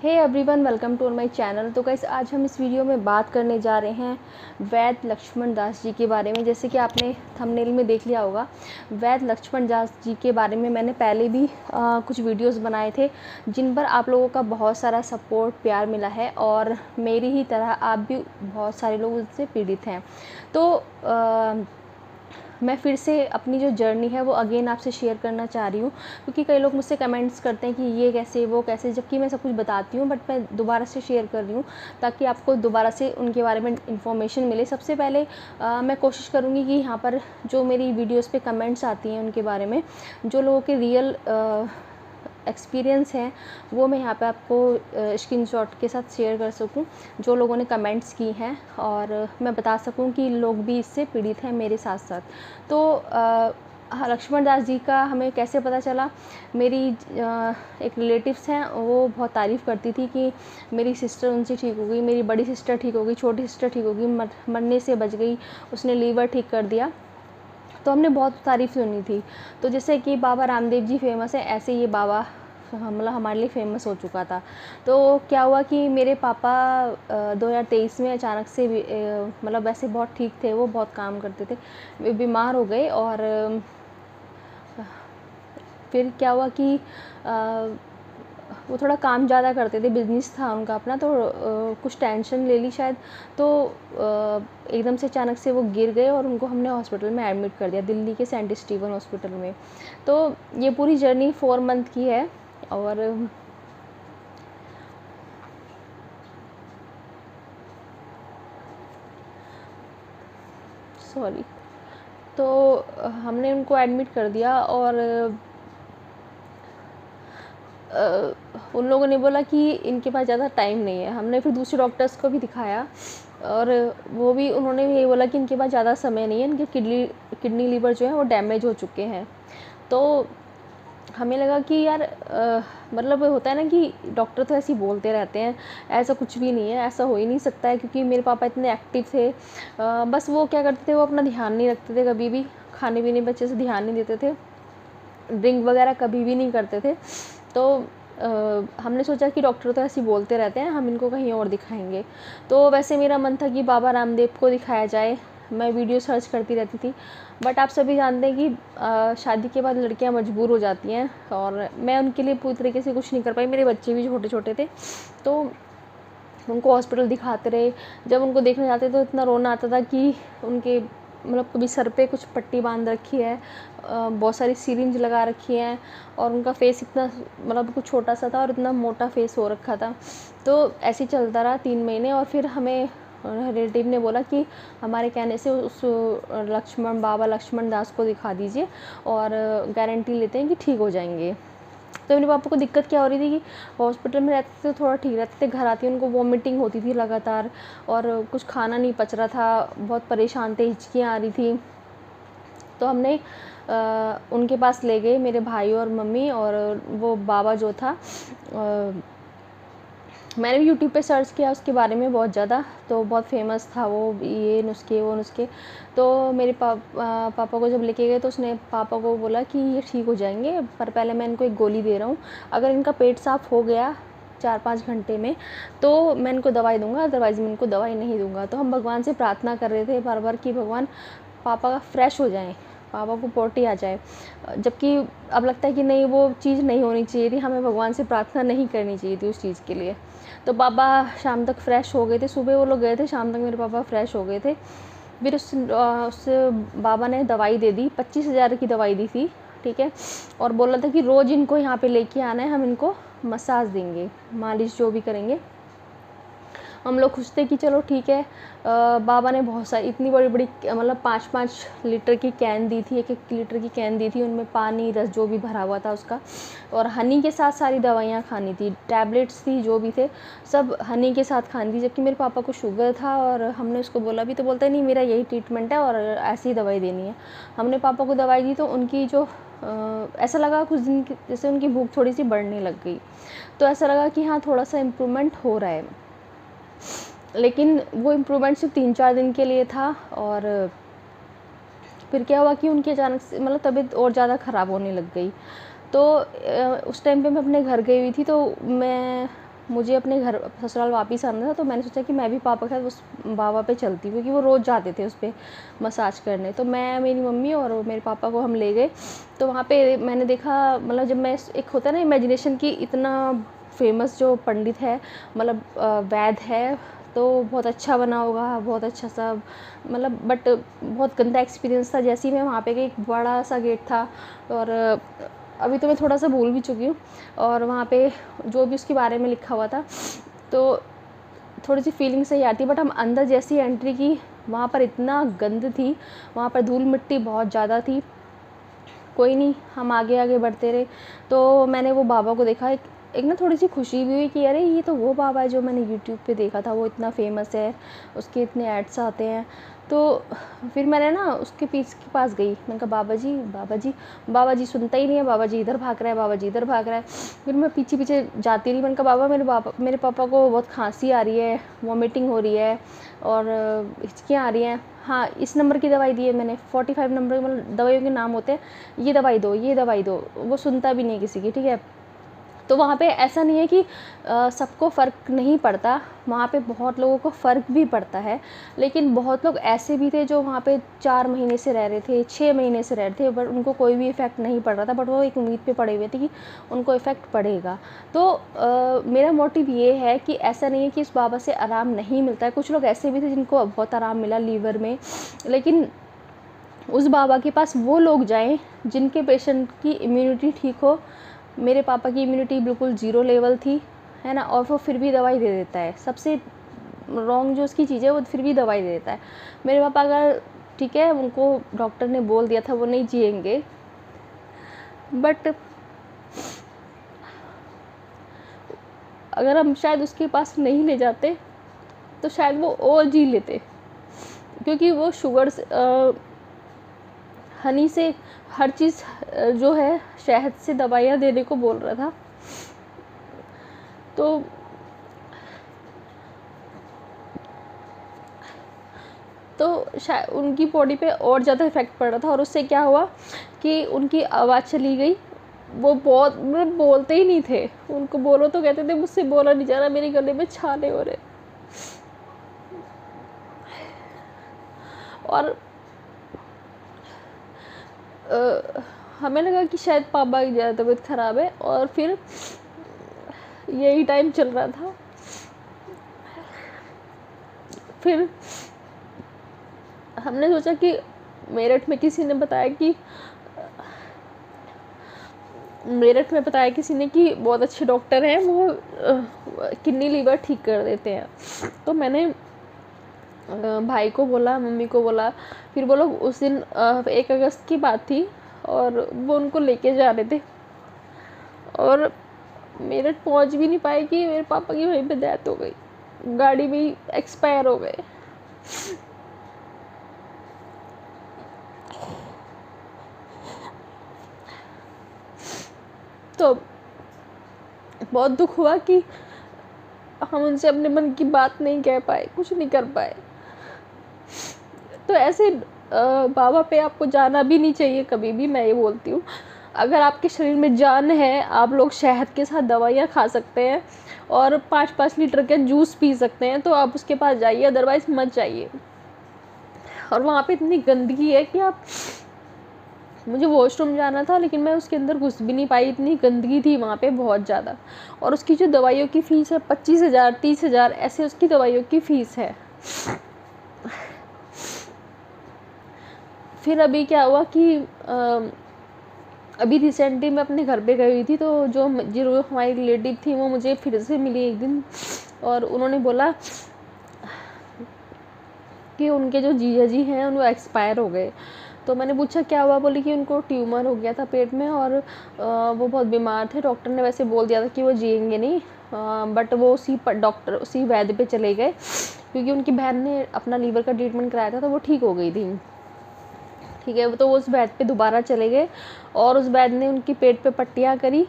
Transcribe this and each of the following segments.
Hey everyone, welcome to my channel. तो guys, आज हम इस वीडियो में बात करने जा रहे हैं वैद्य लक्ष्मण दास जी के बारे में। जैसे कि आपने थंबनेल में देख लिया होगा, वैद्य लक्ष्मण दास जी के बारे में मैंने पहले भी कुछ वीडियोस बनाए थे, जिन पर आप लोगों का बहुत सारा सपोर्ट प्यार मिला है और मेरी ही तरह आप भी बहुत सारे लोग उससे पीड़ित हैं। तो मैं फिर से अपनी जो जर्नी है वो अगेन आपसे शेयर करना चाह रही हूँ, क्योंकि कई लोग मुझसे कमेंट्स करते हैं कि ये कैसे वो कैसे, जबकि मैं सब कुछ बताती हूँ, बट मैं दोबारा से शेयर कर रही हूँ ताकि आपको दोबारा से उनके बारे में इन्फॉर्मेशन मिले। सबसे पहले मैं कोशिश करूँगी कि यहाँ पर जो मेरी वीडियोज़ पे कमेंट्स आती हैं उनके बारे में, जो लोगों के रियल एक्सपीरियंस है वो मैं यहाँ पे आपको स्क्रीनशॉट के साथ शेयर कर सकूँ, जो लोगों ने कमेंट्स की हैं, और मैं बता सकूँ कि लोग भी इससे पीड़ित हैं मेरे साथ साथ। तो लक्ष्मण दास जी का हमें कैसे पता चला? मेरी एक रिलेटिव्स हैं, वो बहुत तारीफ़ करती थी कि मेरी सिस्टर उनसे ठीक हो गई, मेरी बड़ी सिस्टर ठीक हो गई, छोटी सिस्टर ठीक हो गई, मरने से बच गई, उसने लीवर ठीक कर दिया। तो हमने बहुत तारीफ़ सुनी थी। तो जैसे कि बाबा रामदेव जी फेमस है, ऐसे ये बाबा मतलब हमारे लिए फ़ेमस हो चुका था। तो क्या हुआ कि मेरे पापा 2023 में अचानक से मतलब वैसे बहुत ठीक थे, वो बहुत काम करते थे, वे बीमार हो गए। और फिर क्या हुआ कि वो थोड़ा काम ज़्यादा करते थे, बिज़नेस था उनका अपना, तो कुछ टेंशन ले ली शायद। तो एकदम से अचानक से वो गिर गए और उनको हमने हॉस्पिटल में एडमिट कर दिया, दिल्ली के सेंट स्टीवन हॉस्पिटल में। तो ये पूरी जर्नी 4 मंथ की है। और सॉरी, तो हमने उनको एडमिट कर दिया और उन लोगों ने बोला कि इनके पास ज़्यादा टाइम नहीं है। हमने फिर दूसरे डॉक्टर्स को भी दिखाया और वो भी, उन्होंने भी यही बोला कि इनके पास ज़्यादा समय नहीं है, इनके किडनी लीवर जो है वो डैमेज हो चुके हैं। तो हमें लगा कि यार मतलब होता है ना कि डॉक्टर तो ऐसे ही बोलते रहते हैं, ऐसा कुछ भी नहीं है, ऐसा हो ही नहीं सकता है, क्योंकि मेरे पापा इतने एक्टिव थे। बस वो क्या करते थे, वो अपना ध्यान नहीं रखते थे, कभी भी खाने पीने पे अच्छे से ध्यान नहीं देते थे, ड्रिंक वगैरह कभी भी नहीं करते थे। तो हमने सोचा कि डॉक्टर तो ऐसे ही बोलते रहते हैं, हम इनको कहीं और दिखाएंगे। तो वैसे मेरा मन था कि बाबा रामदेव को दिखाया जाए। मैं वीडियो सर्च करती रहती थी, बट आप सभी जानते हैं कि शादी के बाद लड़कियां मजबूर हो जाती हैं, और मैं उनके लिए पूरी तरीके से कुछ नहीं कर पाई। मेरे बच्चे भी छोटे छोटे थे, तो उनको हॉस्पिटल दिखाते रहे। जब उनको देखने जाते तो इतना रोना आता था कि उनके मतलब कभी सर पे कुछ पट्टी बांध रखी है, बहुत सारी सिरिंज लगा रखी है, और उनका फेस इतना मतलब कुछ छोटा सा था और इतना मोटा फेस हो रखा था। तो ऐसे ही चलता रहा 3 महीने, और फिर हमें रिलेटिव ने बोला कि हमारे कहने से उस बाबा लक्ष्मण दास को दिखा दीजिए और गारंटी लेते हैं कि ठीक हो जाएंगे। तो मेरे पापा को दिक्कत क्या हो रही थी कि हॉस्पिटल में रहते थे तो थोड़ा ठीक रहते थे, घर आती उनको वॉमिटिंग होती थी लगातार, और कुछ खाना नहीं पच रहा था, बहुत परेशान थे, हिचकियाँ आ रही थी। तो हमने उनके पास ले गए, मेरे भाई और मम्मी, और वो बाबा जो था, मैंने भी यूट्यूब पे सर्च किया उसके बारे में बहुत ज़्यादा, तो बहुत फेमस था वो, ये नुस्खे वो नुस्खे। तो मेरे पापा को जब लेके गए तो उसने पापा को बोला कि ये ठीक हो जाएंगे, पर पहले मैं इनको एक गोली दे रहा हूँ, अगर इनका पेट साफ़ हो गया 4-5 घंटे में तो मैं इनको दवाई दूंगा, अदरवाइज़ मैं इनको दवाई नहीं दूंगा। तो हम भगवान से प्रार्थना कर रहे थे बार बार कि भगवान पापा फ्रेश हो जाएँ, पापा को पोटी आ जाए। जबकि अब लगता है कि नहीं, वो चीज़ नहीं होनी चाहिए थी, हमें भगवान से प्रार्थना नहीं करनी चाहिए थी उस चीज़ के लिए। तो पापा शाम तक फ्रेश हो गए थे, सुबह वो लोग गए थे, शाम तक मेरे पापा फ्रेश हो गए थे। फिर उस बाबा ने दवाई दे दी, 25,000 की दवाई दी थी, ठीक है, और बोला था कि रोज़ इनको यहाँ पे लेके आना है, हम इनको मसाज देंगे, मालिश जो भी करेंगे। हम लोग खुश थे कि चलो ठीक है। बाबा ने बहुत सारी इतनी बड़ी बड़ी मतलब 5-5 लीटर की कैन दी थी, 1-1 लीटर की कैन दी थी, उनमें पानी रस जो भी भरा हुआ था उसका, और हनी के साथ सारी दवाइयाँ खानी थी, टैबलेट्स थी जो भी थे सब हनी के साथ खानी थी। जबकि मेरे पापा को शुगर था, और हमने उसको बोला भी तो बोलता नहीं, मेरा यही ट्रीटमेंट है और ऐसी ही दवाई देनी है। हमने पापा को दवाई दी तो उनकी जो ऐसा लगा कुछ दिन जैसे उनकी भूख थोड़ी सी बढ़ने लग गई, तो ऐसा लगा कि हाँ थोड़ा सा इम्प्रूवमेंट हो रहा है। लेकिन वो इम्प्रूवमेंट सिर्फ 3-4 दिन के लिए था, और फिर क्या हुआ कि उनकी अचानक से मतलब तबीयत और ज़्यादा ख़राब होने लग गई। तो उस टाइम पे मैं अपने घर गई हुई थी, तो मैं मुझे अपने घर ससुराल वापस आना था, तो मैंने सोचा कि मैं भी पापा के साथ उस बाबा पे चलती हूँ, क्योंकि वो रोज़ जाते थे उस पर मसाज करने। तो मैं, मेरी मम्मी और मेरे पापा को हम ले गए। तो वहाँ पे मैंने देखा, मतलब जब मैं, एक होता है ना इमेजिनेशन की, इतना फेमस जो पंडित है, मतलब वैद्य है, तो बहुत अच्छा बना होगा, बहुत अच्छा सा, मतलब बट बहुत गंदा एक्सपीरियंस था। जैसे ही मैं वहाँ पे गई, एक बड़ा सा गेट था, और अभी तो मैं थोड़ा सा भूल भी चुकी हूँ, और वहाँ पे जो भी उसके बारे में लिखा हुआ था, तो थोड़ी सी फीलिंग सही आती। बट हम अंदर जैसी एंट्री की, वहाँ पर इतना गंद थी, वहाँ पर धूल मिट्टी बहुत ज़्यादा थी। कोई नहीं, हम आगे आगे बढ़ते रहे। तो मैंने वो बाबा को देखा, एक ना थोड़ी सी खुशी भी हुई कि अरे ये तो वो बाबा है जो मैंने यूट्यूब पे देखा था, वो इतना फेमस है, उसके इतने एड्स आते हैं। तो फिर मैंने ना उसके पीछे के पास गई, मैंने कहा बाबा जी, बाबा जी। बाबा जी सुनता ही नहीं है, बाबा जी इधर भाग रहा है, बाबा जी इधर भाग रहा है। फिर मैं पीछे पीछे जाती रही। मैंने कहा बाबा, मेरे पापा को बहुत खांसी आ रही है, वॉमिटिंग हो रही है, और हिचकियाँ आ रही हैं। हाँ, इस नंबर की दवाई दी है मैंने, 45 नंबर, मतलब दवाइयों के नाम होते हैं, ये दवाई दो, ये दवाई दो। वो सुनता भी नहीं किसी की, ठीक है। तो वहाँ पे ऐसा नहीं है कि सबको फ़र्क नहीं पड़ता, वहाँ पे बहुत लोगों को फ़र्क भी पड़ता है। लेकिन बहुत लोग ऐसे भी थे जो वहाँ पे 4 महीने से रह रहे थे, 6 महीने से रह रहे थे, बट उनको कोई भी इफ़ेक्ट नहीं पड़ रहा था, बट वो एक उम्मीद पे पड़े हुए थे कि उनको इफ़ेक्ट पड़ेगा। तो मेरा मोटिव ये है कि ऐसा नहीं है कि इस बाबा से आराम नहीं मिलता है। कुछ लोग ऐसे भी थे जिनको बहुत आराम मिला लीवर में, लेकिन उस बाबा के पास वो लोग जाएँ जिनके पेशेंट की इम्यूनिटी ठीक हो। मेरे पापा की इम्यूनिटी बिल्कुल 0 लेवल थी, है ना, और वो फिर भी दवाई दे देता है। सबसे रॉन्ग जो उसकी चीज़ है, वो फिर भी दवाई दे देता है। मेरे पापा अगर, ठीक है, उनको डॉक्टर ने बोल दिया था वो नहीं जिएंगे, बट अगर हम शायद उसके पास नहीं ले जाते तो शायद वो और जी लेते, क्योंकि वो शुगर से, हनी से, हर चीज़ जो है, शहद से दवाइयाँ देने को बोल रहा था। तो शायद उनकी बॉडी पे और ज़्यादा इफ़ेक्ट पड़ रहा था, और उससे क्या हुआ कि उनकी आवाज़ चली गई। वो बहुत, मतलब बोलते ही नहीं थे, उनको बोलो तो कहते थे मुझसे बोला नहीं जा रहा, मेरे गले में छाले हो रहे। और हमें लगा कि शायद पापा की ज़्यादा तबीयत ख़राब है, और फिर यही टाइम चल रहा था। फिर हमने सोचा कि मेरठ में किसी ने बताया किसी ने कि बहुत अच्छे डॉक्टर हैं, वो किडनी लीवर ठीक कर देते हैं। तो मैंने भाई को बोला, मम्मी को बोला, फिर वो लोग उस दिन 1 अगस्त की बात थी, और वो उनको लेके जा रहे थे, और मेरठ पहुंच भी नहीं पाए कि मेरे पापा की वहीं पे डेथ हो गई, गाड़ी भी एक्सपायर हो गए। तो बहुत दुख हुआ कि हम उनसे अपने मन की बात नहीं कह पाए, कुछ नहीं कर पाए। तो ऐसे बाबा पे आपको जाना भी नहीं चाहिए कभी भी, मैं ये बोलती हूँ। अगर आपके शरीर में जान है, आप लोग शहद के साथ दवाइयाँ खा सकते हैं, और 5-5 लीटर का जूस पी सकते हैं, तो आप उसके पास जाइए, अदरवाइज़ मत जाइए। और वहाँ पे इतनी गंदगी है कि मुझे वॉशरूम जाना था, लेकिन मैं उसके अंदर घुस भी नहीं पाई, इतनी गंदगी थी वहाँ पे बहुत ज़्यादा। और उसकी जो दवाइयों की फ़ीस है 25,000, 30,000, ऐसे उसकी दवाइयों की फ़ीस है। फिर अभी क्या हुआ कि अभी रिसेंटली मैं अपने घर पे गई हुई थी, तो जो हमारी रिलेटिव थी वो मुझे फिर से मिली एक दिन, और उन्होंने बोला कि उनके जो जीजा जी हैं उनको एक्सपायर हो गए। तो मैंने पूछा क्या हुआ, बोली कि उनको ट्यूमर हो गया था पेट में, और वो बहुत बीमार थे। डॉक्टर ने वैसे बोल दिया था कि वो जिएंगे नहीं, बट वो उसी वैद्य पे चले गए, क्योंकि उनकी बहन ने अपना लीवर का ट्रीटमेंट कराया था, तो वो ठीक हो गई थी, ठीक है। तो वो उस वैद्य पे दोबारा चले गए, और उस वैद्य ने उनकी पेट पे पट्टियाँ करी,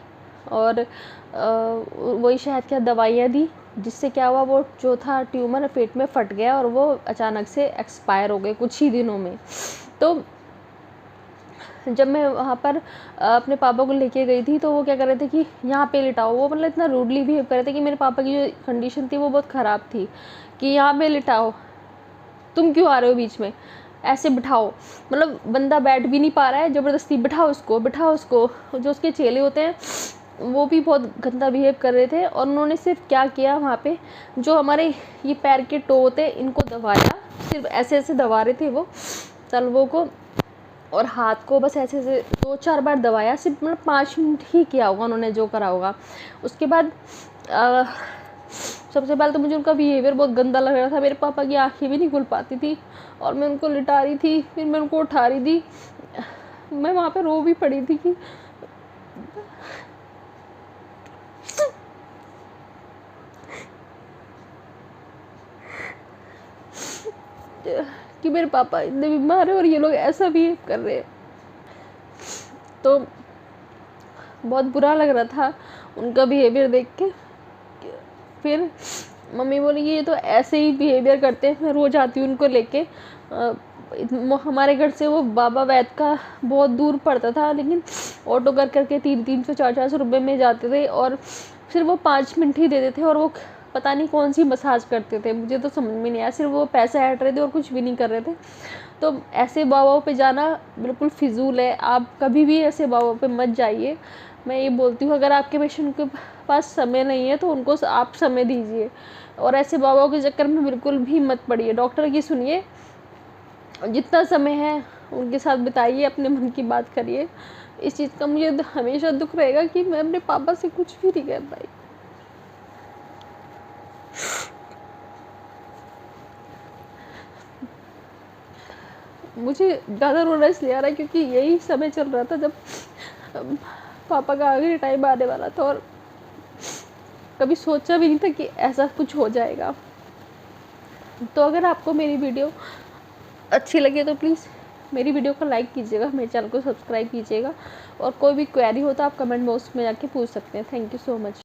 और वही शहद की दवाइयाँ दी, जिससे क्या हुआ, वो जो था ट्यूमर पेट में फट गया, और वो अचानक से एक्सपायर हो गए कुछ ही दिनों में। तो जब मैं वहाँ पर अपने पापा को लेके गई थी तो वो क्या कर रहे थे कि यहाँ पे लिटाओ। वो मतलब इतना रूडली बिहेव कर रहे थे कि मेरे पापा की जो कंडीशन थी वो बहुत ख़राब थी कि यहाँ पे लिटाओ, तुम क्यों आ रहे हो बीच में, ऐसे बिठाओ। मतलब बंदा बैठ भी नहीं पा रहा है, ज़बरदस्ती बिठाओ उसको, बिठाओ उसको। जो उसके चेले होते हैं वो भी बहुत गंदा बिहेव कर रहे थे। और उन्होंने सिर्फ क्या किया वहाँ पे, जो हमारे ये पैर के टो होते इनको दबाया, सिर्फ ऐसे ऐसे दबा रहे थे वो तलवों को और हाथ को, बस ऐसे ऐसे 2-4 बार दबाया। सिर्फ मतलब 5 मिनट ही किया होगा उन्होंने जो करा होगा। उसके बाद सबसे पहले तो मुझे उनका बिहेवियर बहुत गंदा लग रहा था। मेरे पापा की आंखें भी नहीं खुल पाती थी और मैं उनको लिटा रही थी, फिर मैं उनको उठा रही थी। मैं वहाँ पे रो भी पड़ी थी कि मेरे पापा इतने बीमार है और ये लोग ऐसा बिहेव कर रहे हैं। तो बहुत बुरा लग रहा था उनका बिहेवियर देख के। फिर मम्मी बोली कि ये तो ऐसे ही बिहेवियर करते हैं। मैं रोज़ आती हूँ उनको लेके। हमारे घर से वो बाबा वैद का बहुत दूर पड़ता था, लेकिन ऑटो कर करके 300 400 रुपये में जाते थे और फिर वो 5 मिनट ही देते थे और वो पता नहीं कौन सी मसाज करते थे, मुझे तो समझ में नहीं आया। सिर्फ वो पैसे ऐड रहे थे और कुछ भी नहीं कर रहे थे। तो ऐसे बाबाओं पे जाना बिल्कुल फिजूल है। आप कभी भी ऐसे बाबाओं पे मत जाइए। मैं ये बोलती हूँ, अगर आपके पेशेंट के पास समय नहीं है तो उनको आप समय दीजिए और ऐसे बाबाओं के चक्कर में बिल्कुल भी मत पड़िए। डॉक्टर की सुनिए, जितना समय है उनके साथ बिताइए, अपने मन की बात करिए। इस चीज़ का मुझे हमेशा दुख रहेगा कि मैं अपने पापा से कुछ भी नहीं कर पाई। मुझे ज़्यादा रोना इसलिए आ रहा है क्योंकि यही समय चल रहा था जब पापा का आखिरी टाइम आने वाला था और कभी सोचा भी नहीं था कि ऐसा कुछ हो जाएगा। तो अगर आपको मेरी वीडियो अच्छी लगे तो प्लीज़ मेरी वीडियो को लाइक कीजिएगा, मेरे चैनल को सब्सक्राइब कीजिएगा और कोई भी क्वेरी हो तो आप कमेंट बॉक्स में जाके पूछ सकते हैं। Thank you so much.